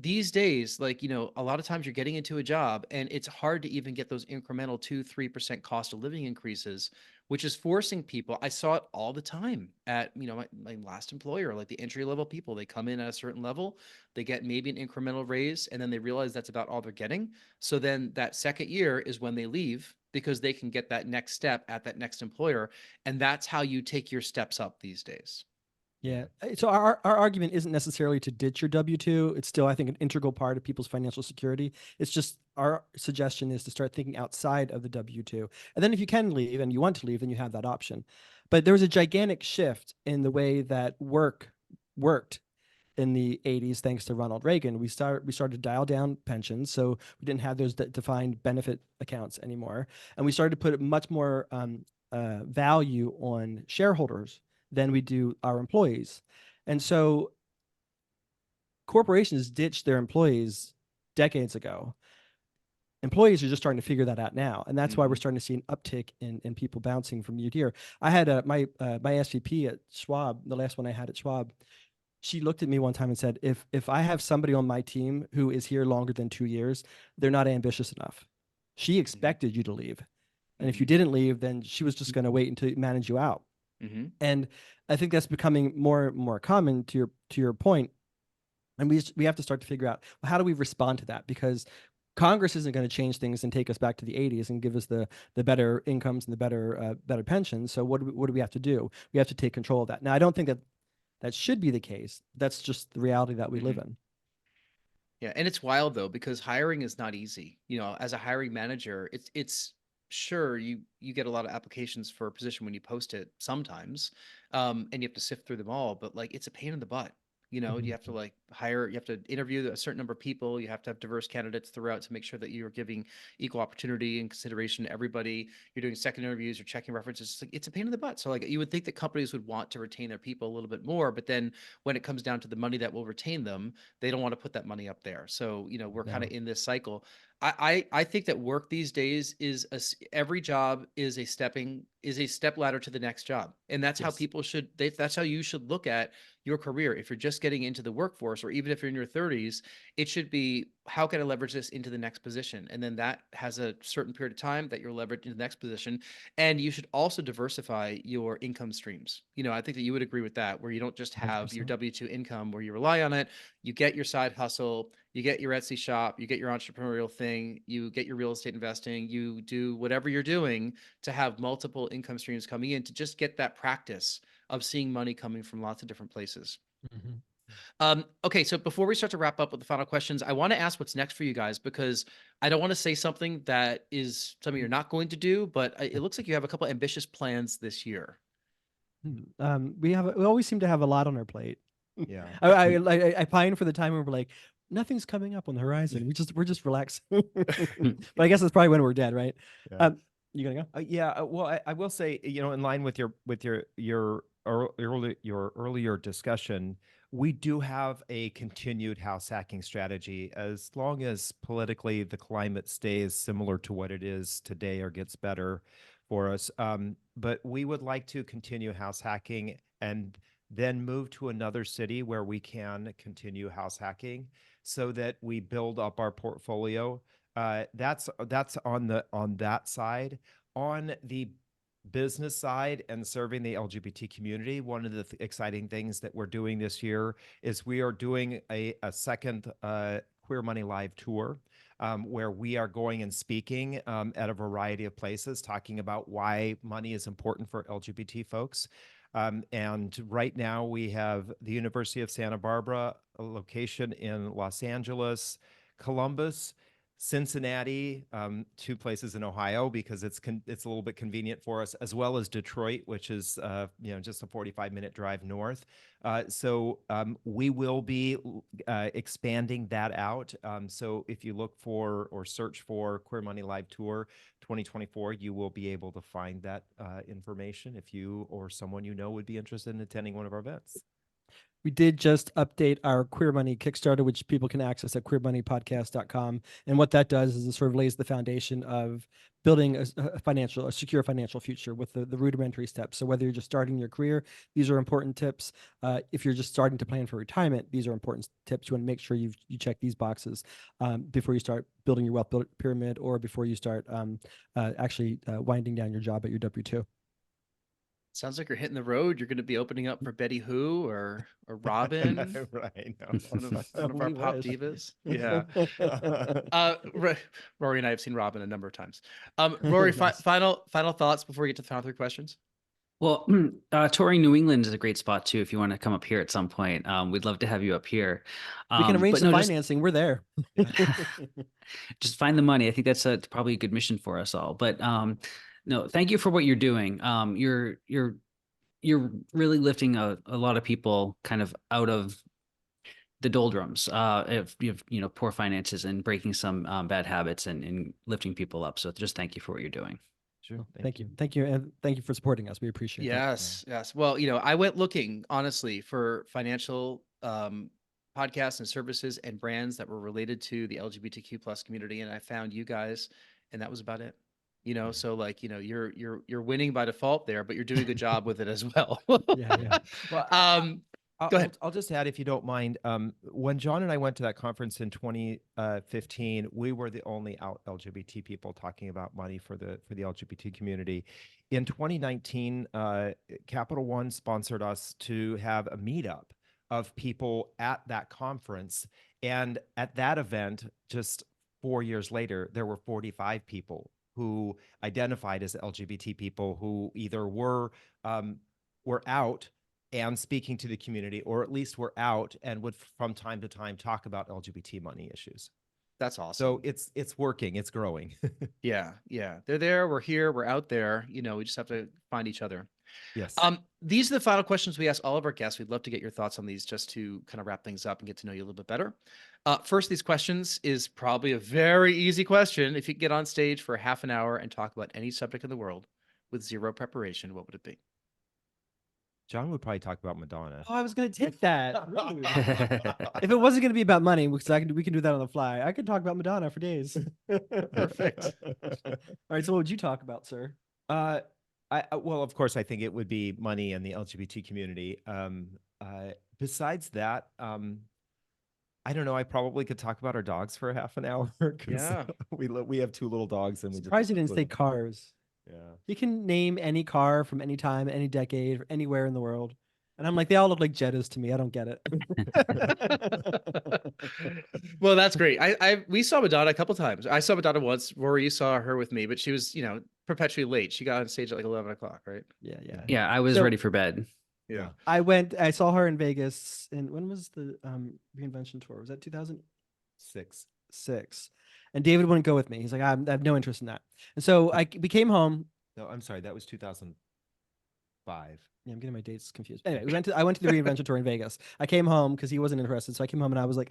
these days, like, you know, a lot of times you're getting into a job and it's hard to even get those incremental 2-3% cost of living increases, which is forcing people. I saw it all the time at, you know, my last employer, like the entry level people, they come in at a certain level, they get maybe an incremental raise, and then they realize that's about all they're getting. So then that second year is when they leave because they can get that next step at that next employer. And that's how you take your steps up these days. Yeah. So our argument isn't necessarily to ditch your W-2. It's still, I think, an integral part of people's financial security. It's just our suggestion is to start thinking outside of the W-2. And then if you can leave and you want to leave, then you have that option. But there was a gigantic shift in the way that work worked in the 80s, thanks to Ronald Reagan. We started to dial down pensions, so we didn't have those defined benefit accounts anymore. And we started to put much more value on shareholders than we do our employees. And so corporations ditched their employees decades ago. Employees are just starting to figure that out now. And that's why we're starting to see an uptick in people bouncing from year to year. I had my SVP at Schwab, the last one I had at Schwab, she looked at me one time and said, if I have somebody on my team who is here longer than 2 years, they're not ambitious enough. She expected you to leave. And if you didn't leave, then she was just going to wait until manage you out. And I think that's becoming more and more common to your point. And we have to start to figure out, well, how do we respond to that? Because Congress isn't going to change things and take us back to the 80s and give us the better incomes and the better pensions. So what do we have to do? We have to take control of that. Now, I don't think that that should be the case. That's just the reality that we live in. Yeah, and it's wild though, because hiring is not easy. You know, as a hiring manager, it's sure you get a lot of applications for a position when you post it sometimes, and you have to sift through them all, but like it's a pain in the butt. You know, you have to like hire, you have to interview a certain number of people, you have to have diverse candidates throughout to make sure that you're giving equal opportunity and consideration to everybody. You're doing second interviews, you're checking references. It's like it's a pain in the butt. So like you would think that companies would want to retain their people a little bit more, but then when it comes down to the money that will retain them, they don't want to put that money up there. So, you know, we're kind of in this cycle. I think that work these days is every job is a step ladder to the next job. And that's how people should, that's how you should look at your career. If you're just getting into the workforce, or even if you're in your 30s, it should be, how can I leverage this into the next position? And then that has a certain period of time that you're leveraged into the next position. And you should also diversify your income streams. You know, I think that you would agree with that, where you don't just have your 100%. W-2 income where you rely on it. You get your side hustle, you get your Etsy shop, you get your entrepreneurial thing, you get your real estate investing, you do whatever you're doing to have multiple income streams coming in, to just get that practice of seeing money coming from lots of different places. Okay, so before we start to wrap up with the final questions, I want to ask what's next for you guys, because I don't want to say something that is something you're not going to do, but it looks like you have a couple ambitious plans this year. We always seem to have a lot on our plate. Yeah. I pine for the time when we're like, nothing's coming up on the horizon. We're just relaxing. But I guess that's probably when we're dead, right? Yeah. You gonna go? Yeah. Well, I will say, you know, in line with your earlier discussion, we do have a continued house hacking strategy as long as politically the climate stays similar to what it is today or gets better for us. But we would like to continue house hacking and then move to another city where we can continue house hacking so that we build up our portfolio. That's on that side. On the business side and serving the LGBT community, one of the exciting things that we're doing this year is we are doing a second Queer Money Live tour, where we are going and speaking at a variety of places, talking about why money is important for LGBT folks. And right now we have the University of Santa Barbara, a location in Los Angeles, Columbus, Cincinnati, two places in Ohio because it's a little bit convenient for us, as well as Detroit, which is just a 45-minute drive north. So we will be expanding that out. So if you look for or search for Queer Money Live Tour 2024, you will be able to find that information if you or someone you know would be interested in attending one of our events. We did just update our Queer Money Kickstarter, which people can access at queermoneypodcast.com. And what that does is it sort of lays the foundation of building a secure financial future with the rudimentary steps. So whether you're just starting your career, these are important tips. If you're just starting to plan for retirement, these are important tips. You want to make sure you check these boxes before you start building your wealth pyramid, or before you start actually winding down your job at your W-2. Sounds like you're hitting the road. You're going to be opening up for Betty Who or Robin, Right. No. one of our We pop wish. divas. Yeah. Rory and I have seen Robin a number of times. Rory, Nice. final thoughts before we get to the final three questions. Well, touring New England is a great spot too. If you want to come up here at some point, we'd love to have you up here. We can arrange but the no, just- financing. We're there. just find the money. I think that's probably a good mission for us all. But no, thank you for what you're doing. You're really lifting a lot of people kind of out of the doldrums of poor finances, and breaking some bad habits, and lifting people up. So just thank you for what you're doing. Sure. Thank you. And thank you for supporting us. We appreciate that. Yes. Well, I went looking honestly for financial podcasts and services and brands that were related to the LGBTQ plus community, and I found you guys, and that was about it. So like, you're winning by default there, but you're doing a good job with it as well. Yeah. Well, Go ahead. I'll just add, if you don't mind, when John and I went to that conference in 2015, we were the only out LGBT people talking about money for the LGBT community. In 2019, Capital One sponsored us to have a meetup of people at that conference. And at that event, just 4 years later, there were 45 people who identified as LGBT people who either were out and speaking to the community, or at least were out and would from time to time talk about LGBT money issues. That's awesome. So it's working, it's growing. Yeah, yeah. They're there, we're here, we're out there. You know, we just have to find each other. Yes. These are the final questions we ask all of our guests. We'd love to get your thoughts on these just to kind of wrap things up and get to know you a little bit better. First, these questions is probably a very easy question. If you could get on stage for half an hour and talk about any subject in the world with zero preparation, what would it be? John would probably talk about Madonna. Oh, I was gonna take that. Rude. If it wasn't gonna be about money, because we can do that on the fly. I could talk about Madonna for days. Perfect. All right. So what would you talk about, sir? Well, of course, I think it would be money and the LGBT community. Besides that, I don't know. I probably could talk about our dogs for a half an hour. 'Cause Yeah. we have 2 little dogs, and we just Surprised you didn't say cars. Yeah. You can name any car from any time, any decade, anywhere in the world. And I'm like, they all look like Jettas to me. I don't get it. Well, that's great. We saw Madonna a couple times. I saw Madonna once. Rory, you saw her with me, but she was, perpetually late. She got on stage at like 11 o'clock, right? Yeah, yeah. Yeah, I was So- ready for bed. Yeah. I saw her in Vegas. And when was the reinvention tour? Was that 2006? 6. And David wouldn't go with me. He's like, I have no interest in that. And so we came home. No, I'm sorry. That was 2005. Yeah, I'm getting my dates confused. Anyway, I went to the reinvention tour in Vegas. I came home because he wasn't interested. So I came home and I was like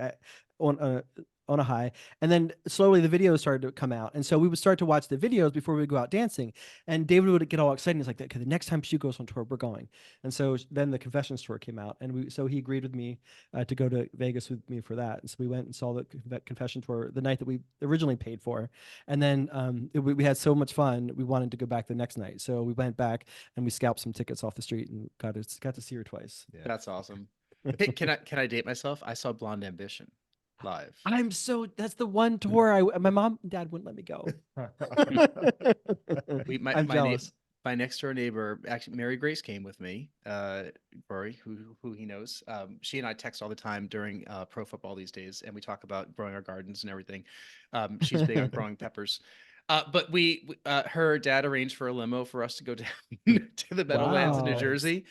on a high. And then slowly the videos started to come out. And so we would start to watch the videos before we would go out dancing. And David would get all excited. He's like, okay, the next time she goes on tour, we're going. And so then the Confessions tour came out. And so he agreed with me to go to Vegas with me for that. And so we went and saw the Confession tour the night that we originally paid for. And then we had so much fun. We wanted to go back the next night. So we went back and we scalped some tickets off the street and got to see her twice. Yeah. That's awesome. Hey, can I date myself? I saw Blonde Ambition live. That's the one tour my mom and dad wouldn't let me go. I'm jealous. My next door neighbor, actually, Mary Grace came with me. Rory, who he knows. She and I text all the time during pro football these days, and we talk about growing our gardens and everything. She's big on growing peppers. But her dad arranged for a limo for us to go down to the Meadowlands in New Wow. Jersey.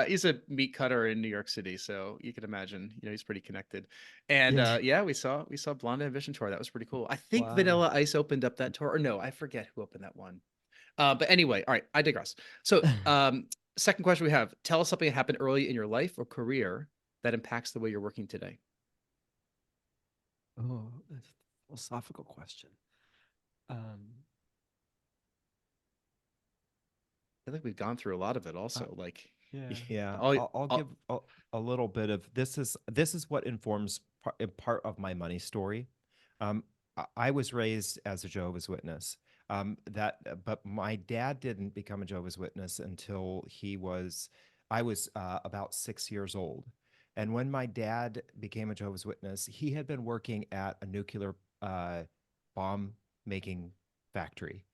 He's a meat cutter in New York City, so you can imagine, he's pretty connected. And we saw Blonde Ambition tour. That was pretty cool. I think Wow. Vanilla Ice opened up that tour, or no, I forget who opened that one. But anyway, all right, I digress. So, second question we have: tell us something that happened early in your life or career that impacts the way you're working today. Oh, that's a philosophical question. I feel like we've gone through a lot of it. Also, Yeah. Yeah, I'll- I'll give a little bit of this is what informs part of my money story. I was raised as a Jehovah's Witness. But my dad didn't become a Jehovah's Witness until I was about 6 years old. And when my dad became a Jehovah's Witness, he had been working at a nuclear bomb making factory.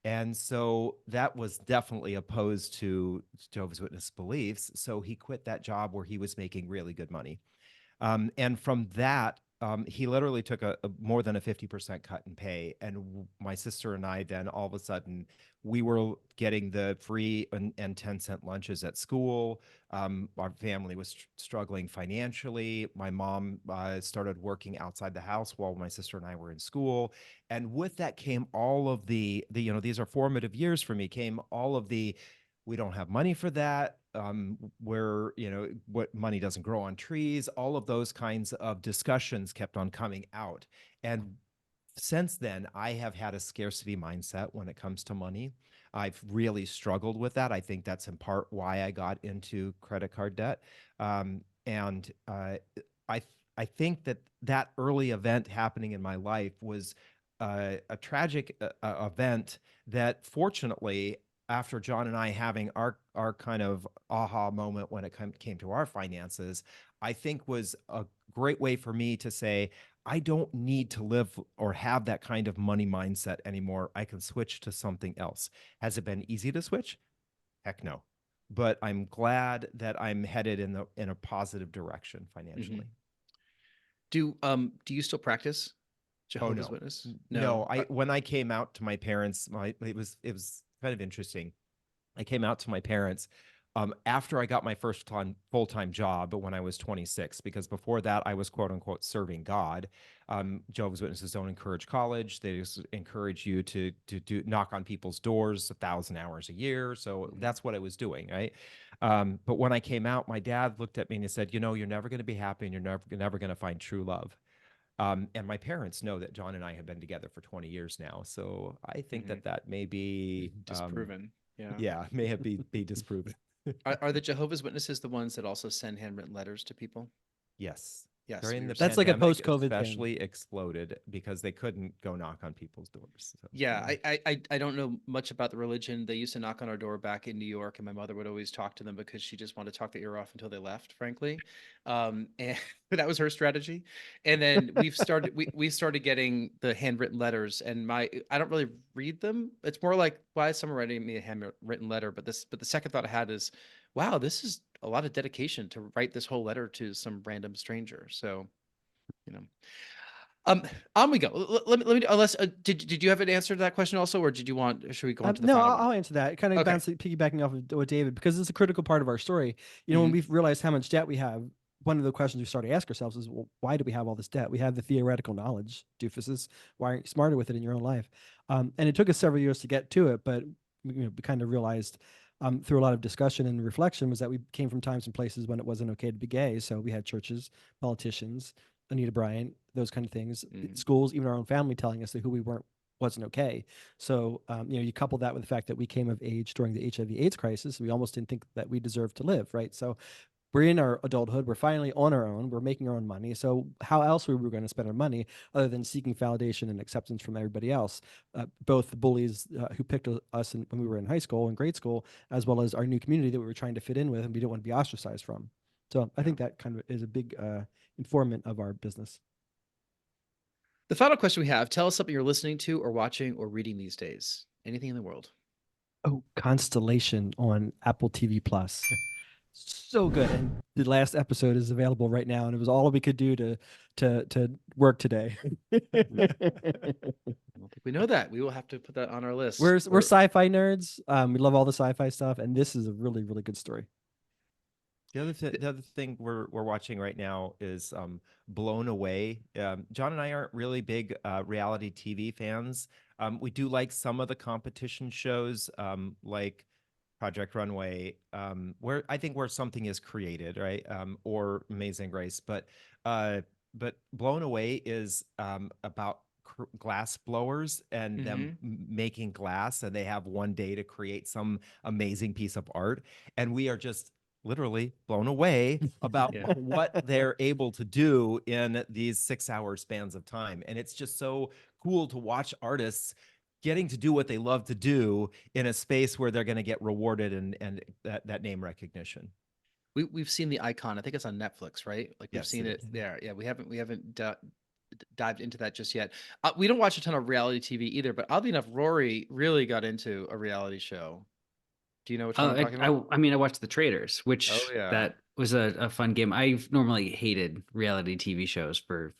And so that was definitely opposed to Jehovah's Witness beliefs. So he quit that job where he was making really good money. And from that, he literally took a more than a 50% cut in pay. And my sister and I then all of a sudden, we were getting the free and 10-cent lunches at school. Our family was struggling financially. My mom started working outside the house while my sister and I were in school. And with that came all of the these are formative years for me, came all of the, we don't have money for that. Where, what money doesn't grow on trees, all of those kinds of discussions kept on coming out. And since then, I have had a scarcity mindset when it comes to money. I've really struggled with that. I think that's in part why I got into credit card debt. I think that early event happening in my life was a tragic event that fortunately, after John and I having our kind of aha moment when it came to our finances, I think was a great way for me to say, I don't need to live or have that kind of money mindset anymore. I can switch to something else. Has it been easy to switch? Heck no. But I'm glad that I'm headed in a positive direction financially. Do you still practice Jehovah's no. Witness? No, when I came out to my parents, it was kind of interesting. I came out to my parents after I got my first full-time job when I was 26, because before that I was quote unquote serving God. Jehovah's Witnesses don't encourage college; they just encourage you to do knock on people's doors 1,000 hours a year. So that's what I was doing, right? But when I came out, my dad looked at me and he said, "You know, you're never going to be happy, and you're never going to find true love." And my parents know that John and I have been together for 20 years now, so I think that may be Disproven. Yeah. yeah, may have be disproven. Are the Jehovah's Witnesses the ones that also send handwritten letters to people? Yes. Yes. During the That's like a pandemic, post-COVID thing. especially exploded because they couldn't go knock on people's doors. So, Yeah, I don't know much about the religion. They used to knock on our door back in New York, and my mother would always talk to them because she just wanted to talk their ear off until they left, frankly. And that was her strategy. And then we started getting the handwritten letters, and I don't really read them. It's more like, why is someone writing me a handwritten letter? But the second thought I had is, wow, this is a lot of dedication to write this whole letter to some random stranger. So, you know. On we go. Let me unless did you have an answer to that question also, or did you want? Should we go on to the No, final I'll one? answer that. Kind of Okay. piggybacking off of what David, because it's a critical part of our story. You know, when we've realized how much debt we have, one of the questions we started to ask ourselves is, well, why do we have all this debt? We have the theoretical knowledge, doofuses. Why aren't you smarter with it in your own life? And it took us several years to get to it, but we kind of realized through a lot of discussion and reflection was that we came from times and places when it wasn't okay to be gay. So we had churches, politicians, Anita Bryant, those kind of things, schools, even our own family telling us that who we weren't wasn't okay. So, you know, you couple that with the fact that we came of age during the HIV/AIDS crisis. We almost didn't think that we deserved to live, right? So we're in our adulthood. We're finally on our own. We're making our own money. So how else were we going to spend our money other than seeking validation and acceptance from everybody else? Both the bullies who picked us when we were in high school and grade school, as well as our new community that we were trying to fit in with and we didn't want to be ostracized from. So I think that kind of is a big informant of our business. The final question we have: tell us something you're listening to, or watching, or reading these days. Anything in the world. Oh, Constellation on Apple TV Plus. So good. And the last episode is available right now, and it was all we could do to work today. I don't think we know that. We will have to put that on our list. We're sci-fi nerds. We love all the sci-fi stuff, and this is a really, really good story. The other thing we're watching right now is Blown Away. John and I aren't really big reality TV fans. We do like some of the competition shows, like Project Runway, where something is created, right? Or Amazing Grace, but Blown Away is about glass blowers and them making glass, and they have one day to create some amazing piece of art, and we are just literally blown away about what they're able to do in these 6-hour spans of time. And it's just so cool to watch artists getting to do what they love to do in a space where they're going to get rewarded and that name recognition. We've seen the icon. I think it's on Netflix, right? Like we've seen it there. Yeah, we haven't dived into that just yet. We don't watch a ton of reality TV either, but oddly enough, Rory really got into a reality show. Do you know which one I'm talking about? I mean, I watched The Traders, which that was a fun game. I've normally hated reality TV shows for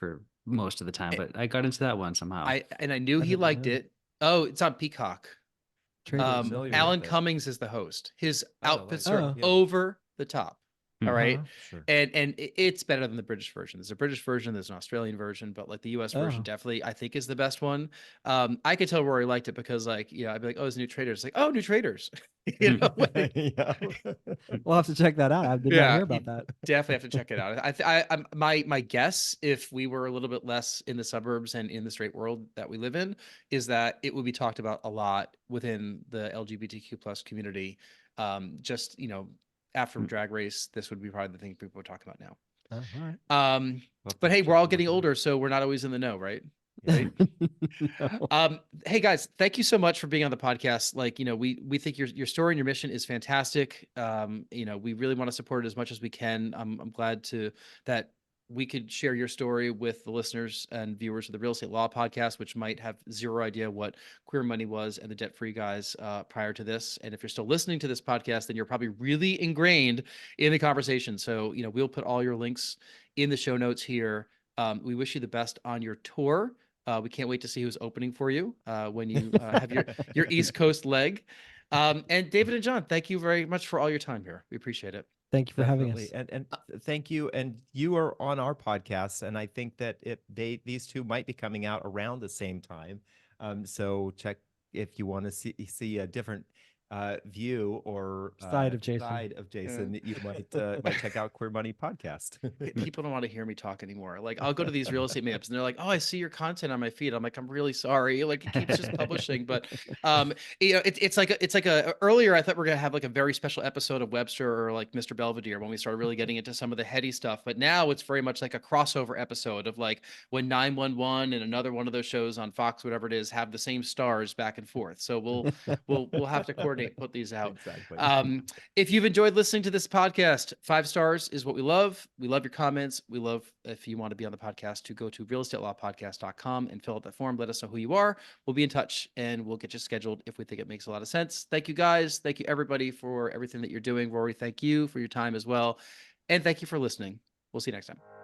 most of the time, but I got into that one somehow. I knew he liked it. Oh, it's on Peacock. Alan Cummings is the host. His outfits are over the top. All right. Sure. And it's better than the British version. There's a British version, there's an Australian version, but like the US version definitely I think is the best one. I could tell Rory liked it because like, you know, I'd be like, oh, it's New Traders. Like, oh, New Traders. You know, We'll have to check that out. I did not hear about that. Definitely have to check it out. My guess, if we were a little bit less in the suburbs and in the straight world that we live in, is that it would be talked about a lot within the LGBTQ plus community. Just, you know, after Drag Race, this would be probably the thing people would talk about now. All right. But hey, we're all getting older, so we're not always in the know, right? Right? No. Hey guys, thank you so much for being on the podcast. Like, you know, we think your story and your mission is fantastic. You know, we really want to support it as much as we can. I'm glad that we could share your story with the listeners and viewers of the Real Estate Law Podcast, which might have zero idea what Queer Money was and the Debt Free Guys prior to this. And if you're still listening to this podcast, then you're probably really ingrained in the conversation. So, you know, we'll put all your links in the show notes here. We wish you the best on your tour. We can't wait to see who's opening for you when you have your East Coast leg. And David and John, thank you very much for all your time here. We appreciate it. Thank you for having us. Definitely. And thank you. And you are on our podcast, and I think that these two might be coming out around the same time. So check if you want to see a different view or Side of Jason. Side of Jason, you might check out Queer Money Podcast. People don't want to hear me talk anymore. Like I'll go to these real estate meetups and they're like, "Oh, I see your content on my feed." I'm like, "I'm really sorry." Like it keeps just publishing, but you know, it's like earlier I thought we are gonna have like a very special episode of Webster or like Mr. Belvedere when we started really getting into some of the heady stuff. But now it's very much like a crossover episode of like when 911 and another one of those shows on Fox, whatever it is, have the same stars back and forth. So we'll have to coordinate. Put these out. Exactly. If you've enjoyed listening to this podcast, 5 stars is what we love. We love your comments. We love if you want to be on the podcast to go to realestatepodcast.com and fill out that form. Let us know who you are. We'll be in touch and we'll get you scheduled if we think it makes a lot of sense. Thank you guys. Thank you everybody for everything that you're doing. Rory, thank you for your time as well. And thank you for listening. We'll see you next time.